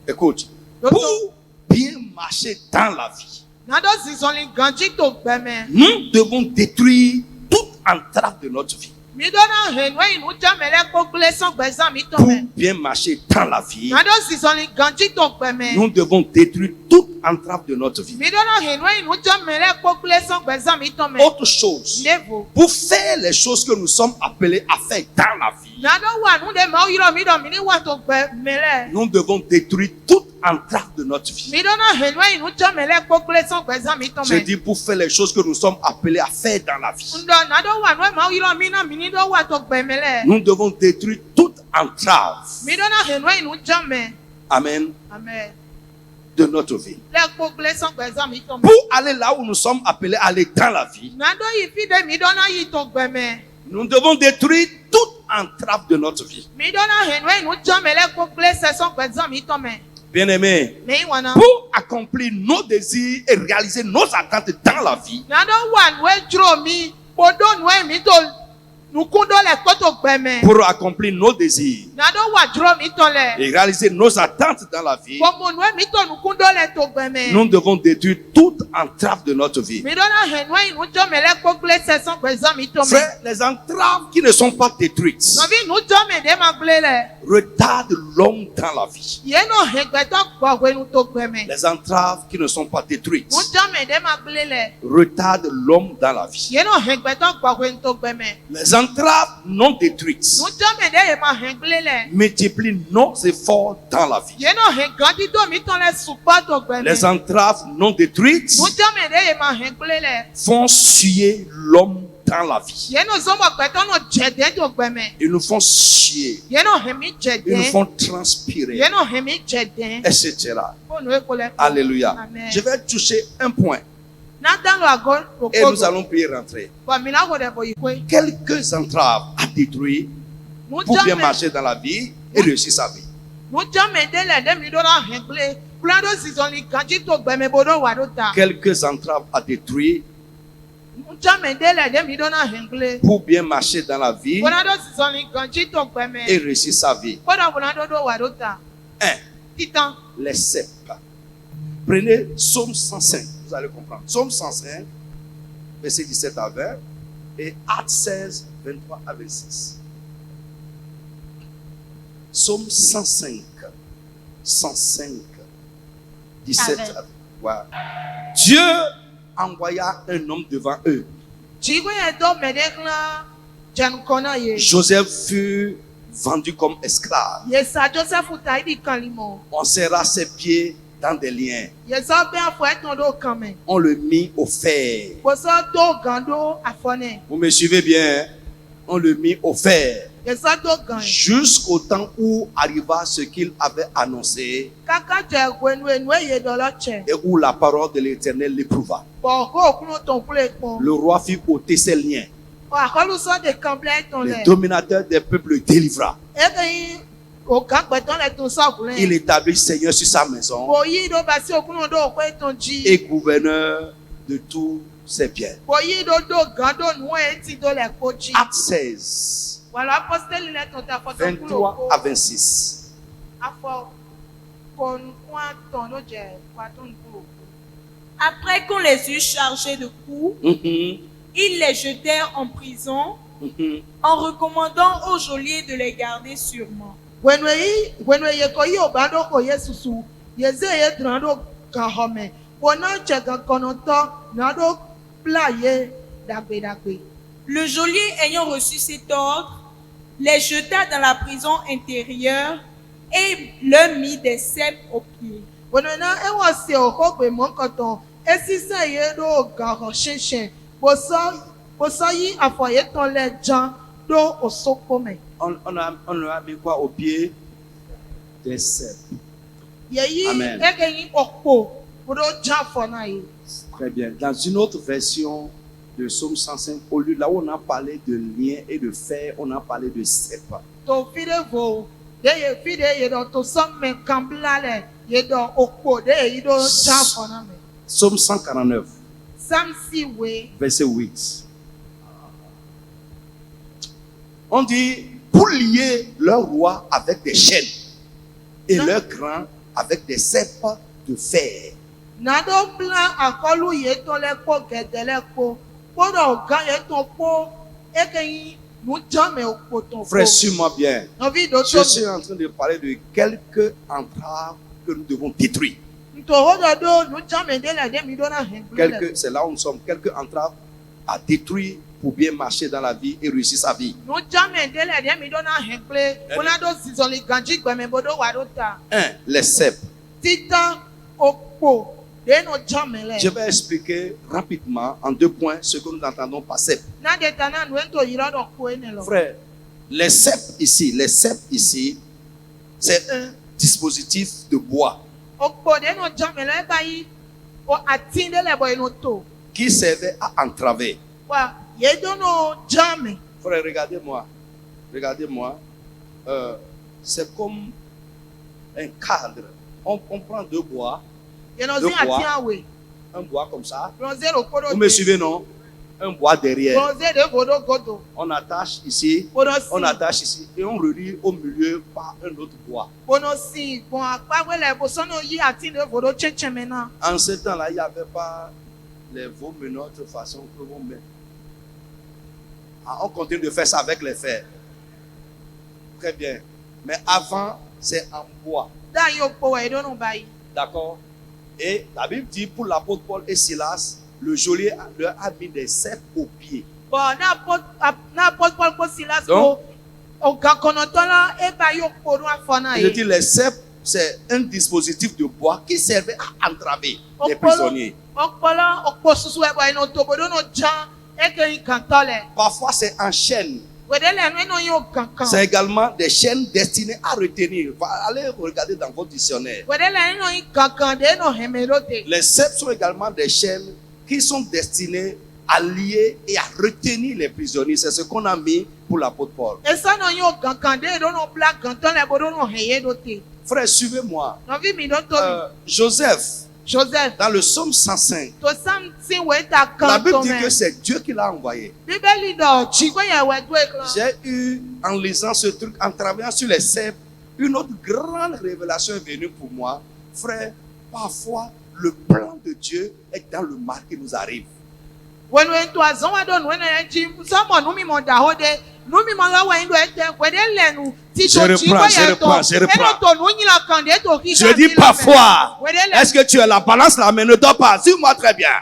Écoute, pour bien marcher dans la vie, nous devons détruire toute entrave de notre vie. Pour bien marcher dans la vie, nous devons détruire toute entrave de notre vie. Autre chose, pour faire les choses que nous sommes appelés à faire dans la vie, nous devons détruire toute entrave de notre vie. J'ai dit pour faire les choses que nous sommes appelés à faire dans la vie, nous devons détruire toute entrave. Amen. De notre vie. Pour aller là où nous sommes appelés à aller dans la vie, nous devons détruire toute entrave de notre vie. Bien-aimés, pour accomplir nos désirs et réaliser nos attentes dans la vie, pour accomplir nos désirs et réaliser nos attentes dans la vie, nous devons détruire toute entrave de notre vie. Frère, les entraves qui ne sont pas détruites retardent l'homme dans la vie. Les entraves qui ne sont pas détruites retardent l'homme dans la vie. Les entraves non détruites multiplient nos efforts dans la vie. Les entraves non détruites font suer l'homme dans la vie. Ils nous font suer. Ils nous font transpirer. Etc. Alléluia. Amen. Je vais toucher un point. Et nous allons prier rentrer. Quelques entraves à détruire pour bien marcher dans la vie et réussir sa vie. Quelques entraves à détruire pour bien marcher dans la vie et réussir sa vie. 1. Les cèpes. Prenez Psaume 105, vous allez comprendre. Psaume 105, verset 17 à 20 et Actes 16, 23 à 26. Psaume 105, 17 à 20. Voilà. Dieu envoya un homme devant eux. Joseph fut vendu comme esclave. Yesa Joseph utaidi kanlimo. On serra ses pieds dans des liens. Yesa ben afo etondo kame. On le mit au fer. Boso do gando afone. Vous me suivez bien? Hein? On le mit au fer. Yesa do gan. Jusqu'au temps où arriva ce qu'il avait annoncé Kaka je gwenu enwe ye doloche. et où la parole de l'Éternel l'éprouva. Bo ko okuno ton kule pon. Le roi fit ôter ses liens. O akolu so de kamble ton Le le. dominateur des peuples le délivra. Ekeyin o kan gbeton le ton so kulen. Il établit Seigneur sur sa maison Bo yi do basi okuno do ko ton ji. et gouverneur de tous ses biens. Bo yi do gando nu eti do le ko ji. Acte 16, Voilà apostole le ton ta foto 23 à 26. Afo kon kwa ton do je kwa ton kulo. Après qu'on les eut chargés de coups, ils les jetèrent en prison en recommandant au geôlier de les garder sûrement. Bueno ye ko yi obando ko Yesusu. Yeze ye drando kan home. Bona che kan konoto na do playe dagbe. Le geôlier ayant reçu cet ordre, les jeta dans la prison intérieure et leur mit des cèpes aux pieds. Bueno na e wo se o ko gbe mo koton. Esisa ye do kan ho shenchen. Boso yi afoye ton le jan do osoko me. On leur a mis quoi au pied? Des cèpes. Yeyi Amen. ekeyin okpo bodo jan fo na yi. Très bien. Dans une autre version de Psaume 105, au lieu là où on a parlé de liens et de fer, on a parlé de cèpes. To fide vo de ye fide ye do to som me kambla le ye do okpo de ye do jan fo na me. Psaume 149, Sam si we verset 8. On dit, pour lier leur roi avec des chaînes et leur grand avec des cèpes de fer. na do plan akolu ye to le ko gede le ko do ga ye to ko ekeyin nu jan me okpo ton. Frère, suis-moi bien. No vi do Je to suis en train de parler de quelques entraves que nous devons détruire. to ho do nu jan me de le de mi do na hen. C'est là où nous sommes. Quelques entraves à détruire pour bien marcher dans la vie et réussir sa vie. Nu jan me de le de mi do na hen ple. Bona do sizoli ganji gbe me bodo wa do ta. 1. Les cèpes. Titan okpo de no jan me le. Je vais expliquer rapidement en 2 points ce que nous entendons par cèpes. Na de ta na nu ento yiro do ko ene lo. Frère, les cèpes ici, c'est un dispositif de bois Okpo de no jan me le ba yi o atinde le boy no to. qui servait à entraver. Wa ye do no jan me. Frère, regardez-moi. C'est comme un cadre. On prend 2 bois, Ye no De zin quoi? ati awe. un bois comme ça. Bronze ro ko do. Vous me suivez, non? Un bois derrière. Bronze de vodo godo. On attache ici, Bono on si. attache ici et on relie au milieu par un autre bois. Bono si. Bon akpa we le bo sono yi ati de vodo cheche me na. En ce temps-là, il n'y avait pas les veaux menottes de façon que l'on met. Ah, on continue de faire ça avec les fers. Très bien. Mais avant, c'est en bois. Da yo po we do no ba yi. D'accord? Et la Bible dit pour l'apôtre Paul et Silas, le geôlier leur a mis des cèpes aux pieds. Bon na pot Paul Silas Donc, ko o ga konoto la e ba yo po do afona je yi. dis les cèpes, c'est un dispositif de bois qui servait à entraver les Okpolo prisonniers. okpo susu e boy no to bodo no jan e ke yi kan tole. Parfois, c'est en chaîne. We de le no yo kan kan. C'est également des chaînes destinées à retenir. Allez regarder dans votre dictionnaire. We de le no yi kan kan de no hemerote. Les cèpes sont également des chaînes qui sont destinées à lier et à retenir les prisonniers. C'est ce qu'on a mis pour l'apôtre Paul. Esa no yo kan kan de do no bla kan tole bodo no heye do te. Frère, suivez-moi. No vi mi do to. Joseph, Joseph dans le psaume 105, to sam sin we ta la kan Bible to dit me. que c'est Dieu qui l'a envoyé. Bíbélì do chi we ye we do ekran. J'ai eu, en lisant ce truc, en travaillant sur les cèpes, une autre grande révélation est venue pour moi. Frère, parfois, le plan de Dieu est dans le mal qui nous arrive. When we to azon wa do no na ji so mo nu mi mo da ho de nu mi mo la wa ndo ete we de le nu ti Je to chi we reprends, ye je to. reprends, je reprends. E no to nu yin la kan de to ki. Je dis parfois, est-ce que tu es la balance là, mais ne dors pas. Suis-moi très bien.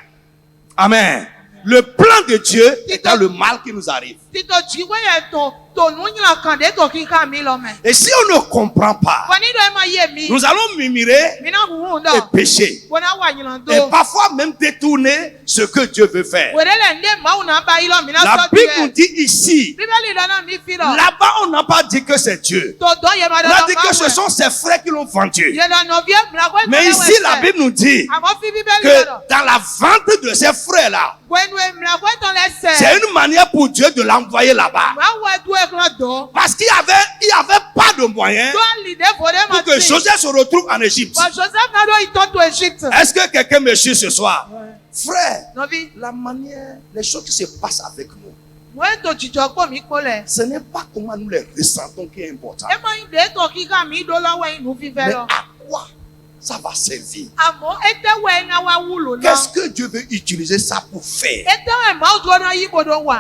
Amen. Le plan de Dieu est dans le mal qui nous arrive. Ti to chi we ye to Et si on ne comprend pas, nous allons murmurer et pécher. Et parfois même détourner ce que Dieu veut faire. La Bible nous dit ici, là-bas on n'a pas dit que c'est Dieu. On a dit que ce sont ses frères qui l'ont vendu. Mais ici la Bible nous dit que dans la vente de ces frères-là, c'est une manière pour Dieu de l'envoyer là-bas. Parce qu'il n'y avait pas de moyen pour que Joseph se retrouve en Égypte. Est-ce que quelqu'un me suit ce soir? Frère, la manière, les choses qui se passent avec nous, ce n'est pas comment nous les ressentons qui est important. Mais à quoi ça va servir? Qu'est-ce que Dieu veut utiliser ça pour faire?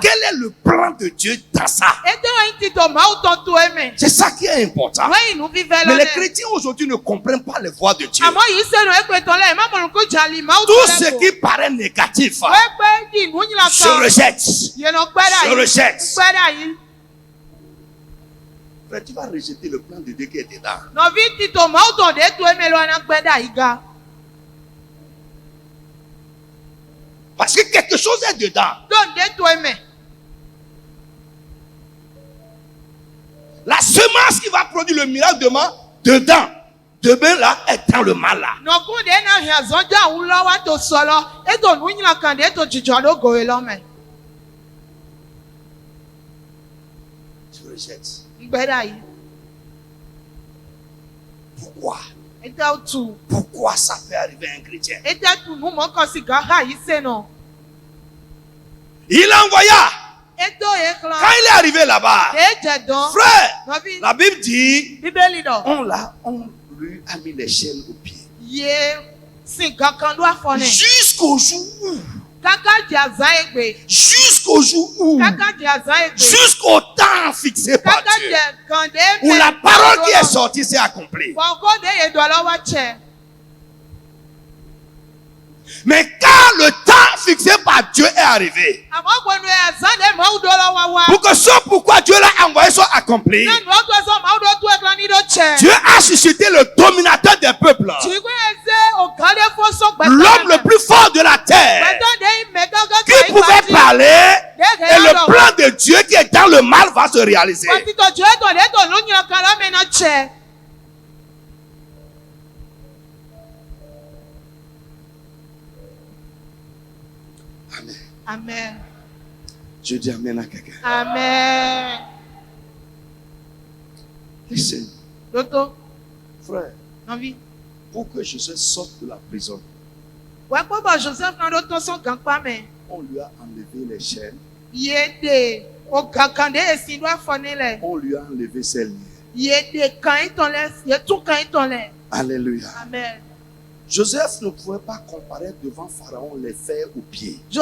Quel est le plan de Dieu dans ça? C'est ça qui est important. Mais les chrétiens aujourd'hui ne comprennent pas les voies de Dieu. Tout ce qui paraît négatif, je rejette. Je rejette. Tu vas rejeter le plan de Dieu qui est dedans. Parce que quelque chose est dedans. La semence qui va produire le miracle demain, dedans. Demain là est dans le mal là. Je rejette. Pourquoi? Pourquoi ça peut arriver à un chrétien? Il envoya. Quand il est arrivé là-bas, frère, la Bible dit, on lui a mis les chaînes aux pieds. Jusqu'au jour où, jusqu'au temps fixé par Dieu, où la parole qui est sortie s'est accomplie. Mais quand le temps fixé par Dieu est arrivé, pour que ce pourquoi Dieu l'a envoyé soit accompli, Dieu a suscité le dominateur des peuples, l'homme le plus fort de la terre, qui pouvait parler, et le plan de Dieu qui est dans le mal va se réaliser. Amen. Amen. Je dis amen à quelqu'un. Amen. Listen. Toto. Frère. Envie. Pour que Joseph sorte de la prison, on lui a enlevé les chaînes. On lui a enlevé ses liens. Alléluia. Amen. Joseph ne pouvait pas comparaître devant Pharaon les fers aux pieds. Il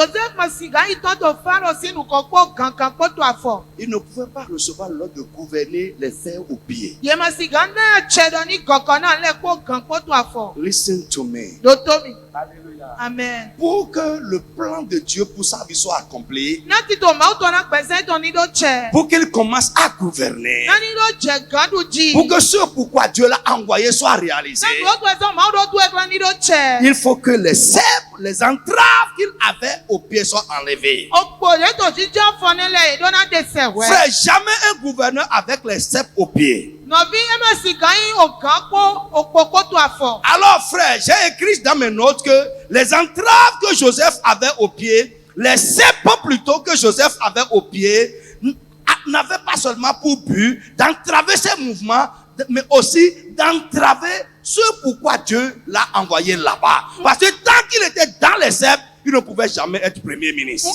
ne pouvait pas recevoir l'ordre de gouverner les fers aux pieds. Listen to me. Alléluia. Amen. Pour que le plan de Dieu pour sa vie soit accompli, pour qu'il commence à gouverner, pour que ce pourquoi Dieu l'a envoyé soit réalisé, il faut que les cèpes, les entraves qu'il avait aux pieds soient enlevées. Frère, jamais un gouverneur avec les cèpes aux pieds. Alors frère, j'ai écrit dans mes notes que les entraves que Joseph avait aux pieds, les cèpes plutôt que Joseph avait aux pieds, n'avaient pas seulement pour but d'entraver ses mouvements, mais aussi d'entraver ce pourquoi Dieu l'a envoyé là-bas. Parce que tant qu'il était dans les cèpes, il ne pouvait jamais être premier ministre.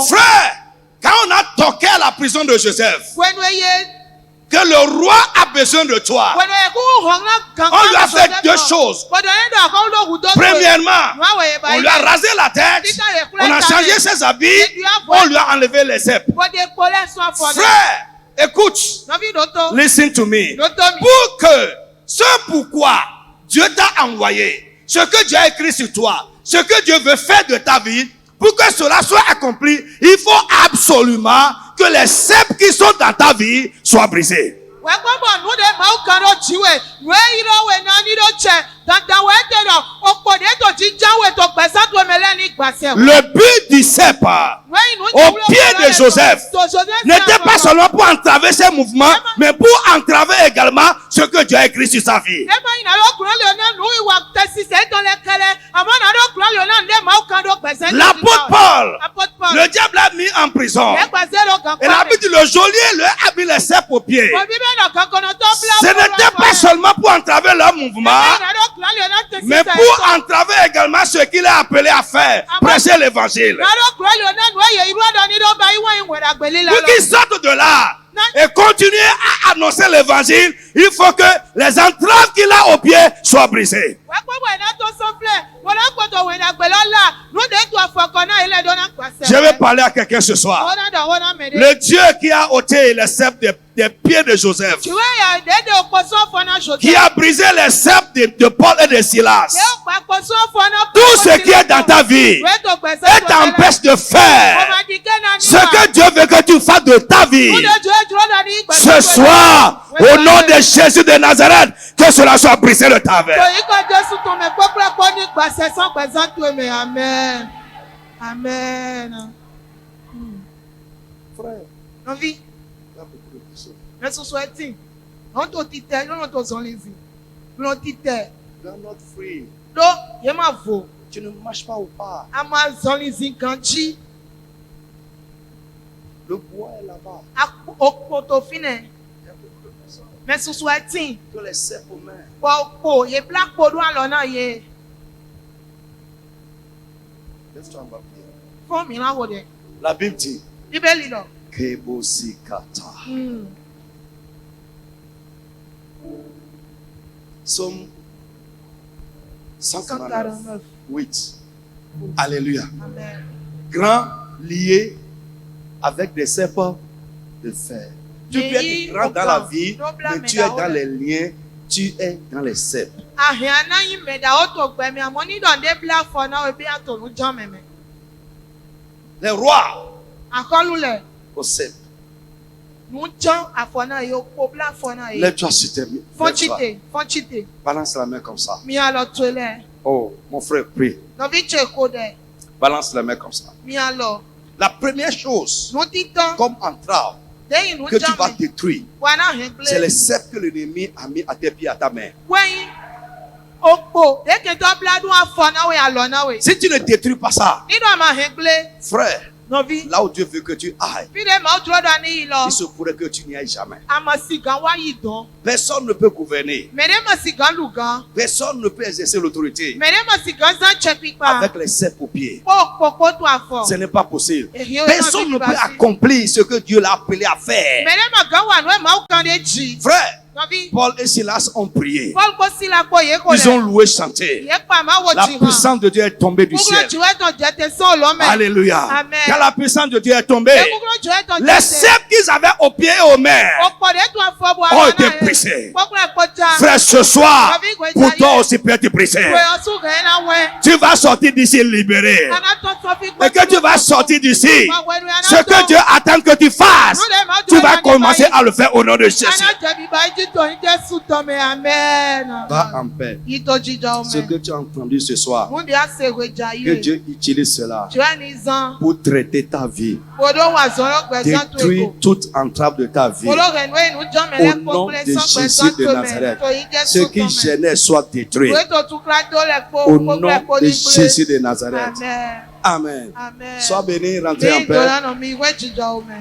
Frère, quand on a toqué à la prison de Joseph, que le roi a besoin de toi, on lui a fait deux choses. Premièrement, on lui a rasé la tête, on a changé ses habits, on lui a enlevé les cèpes. Frère, Écoute. Listen to me. Pour que ce pourquoi Dieu t'a envoyé, ce que Dieu a écrit sur toi, ce que Dieu veut faire de ta vie, pour que cela soit accompli, il faut absolument que les cèpes qui sont dans ta vie soient brisés. Le but du cèpe au pied de Joseph n'était pas seulement pour entraver ses mouvements, mais pour entraver également ce que Dieu a écrit sur sa vie. L'apôtre Paul, le diable l'a mis en prison. Et la Bible dit, le geôlier lui a mis les cèpes aux pieds. Ce n'était pas seulement pour entraver leur mouvement, mais pour entraver également ce qu'il a appelé à faire, prêcher l'évangile. Pour qu'ils sortent de là et continuer à annoncer l'évangile, il faut que les entraves qu'il a au pied soient brisées. Je vais parler à quelqu'un ce soir. Le Dieu qui a ôté les cèpes des pieds de Joseph, qui a brisé les cèpes de Paul et de Silas, tout ce qui est dans ta vie et t'empêche de faire ce que Dieu veut que tu fasses de ta vie, ce soir, au nom de Jésus de Nazareth, que cela soit brisé de ta vie. Amen. Amen. Frère, envie. Mais ce soit dit, on te dit, on te zonlisi. On te dit, you are not free. donc, il m'a vaut. Tu ne marches pas au pas. Ama zonlisi kanchi. Le bois est là-bas. Au poto fine. Mais ce soit dit, Que les cèpes aux mains. po, ye black podo alona ye. Laisse-toi en bas. Fon mi la wode. La Bible dit, Bibeli lo. Kebosikata. Somme 149. 8. Alléluia. Amen. Grand lié avec des cèpes de fer. Tu peux être grand dans la vie, mais tu es dans les liens, tu es dans les cèpes. Ahiana yi meda oto gbemi amoni don de black for na obi atonu jan meme. Les rois Akolule. aux cèpes. Nou jan afona yo po black for na ye. Lève-toi sur tes pieds. Lève-toi. Fonchite. Balance la main comme ça. Mi alo tole. Oh, mon frère, prie. No vi cheko de. Balance la main comme ça. Mi alo. La première chose, Nou titan. comme entrave, Deyin nou que tu jan vas me. détruire, Wana hengle. c'est les cèpes que l'ennemi a mis à tes pieds, à ta main. Weyin. Okpo. Eke to bladu afona we alona we. Si tu ne détruis pas ça, Nido ama hengle. frère, No vi. là où Dieu veut que tu ailles, Fi de ma otro do ni ilo. il se pourrait que tu n'y ailles jamais. Ama sigan wa yi don. Personne ne peut gouverner. Mere ma sigan lugan. Personne ne peut exercer l'autorité Mere ma sigan zan chepipa. avec les cèpes aux pieds. Po to afo. Ce n'est pas possible. Ehi o Personne ne peut accomplir ce que Dieu l'a appelé à faire. Mere ma gan wa no e ma o kan de ji. Frère, No vi. Paul et Silas ont prié. Paul ko sila ko ye ko Ils ont loué, chanté. Ye pa ma wo La ji han. puissance de Dieu est tombée du ciel. Kuglo ji we ton jete so lo me. Alléluia. Amen. Quand la puissance de Dieu est tombée, Kuglo ji we ton les jete. cèpes qu'ils avaient aux pieds et aux mains Opo de to afo bo ont ala été na. brisés. Kuglo ko ja. Frère, ce soir, pour toi aussi peut être brisé. We osu ge na we. Tu vas sortir d'ici libéré. Ana to so fi Et que tu vas sortir d'ici. Ce que Dieu attend que tu fasses, tu vas commencer à le faire au nom de Jésus. Ana je bi ba ji to ni Jesu to me amen. Va en paix. Ito jijo Ce me. que tu as entendu ce soir, Mundi ase we ja que ye. Dieu utilise cela Tu as ni zan. pour traiter ta vie. Podo wa zoro gbe san to Détruire ego. toute entrave de ta vie. Polo re no enu jan me Au le nom po ple de san gbe Jésus san de to me. Nazareth, To yi ce Jesu qui to me. gênait soit détruit. We to tu kra to le po Au po nom ple po de ni Jésus de Nazareth. Amen. Amen. Amen. Sois béni, rentrez en Mi paix. dola no mi we jijo me.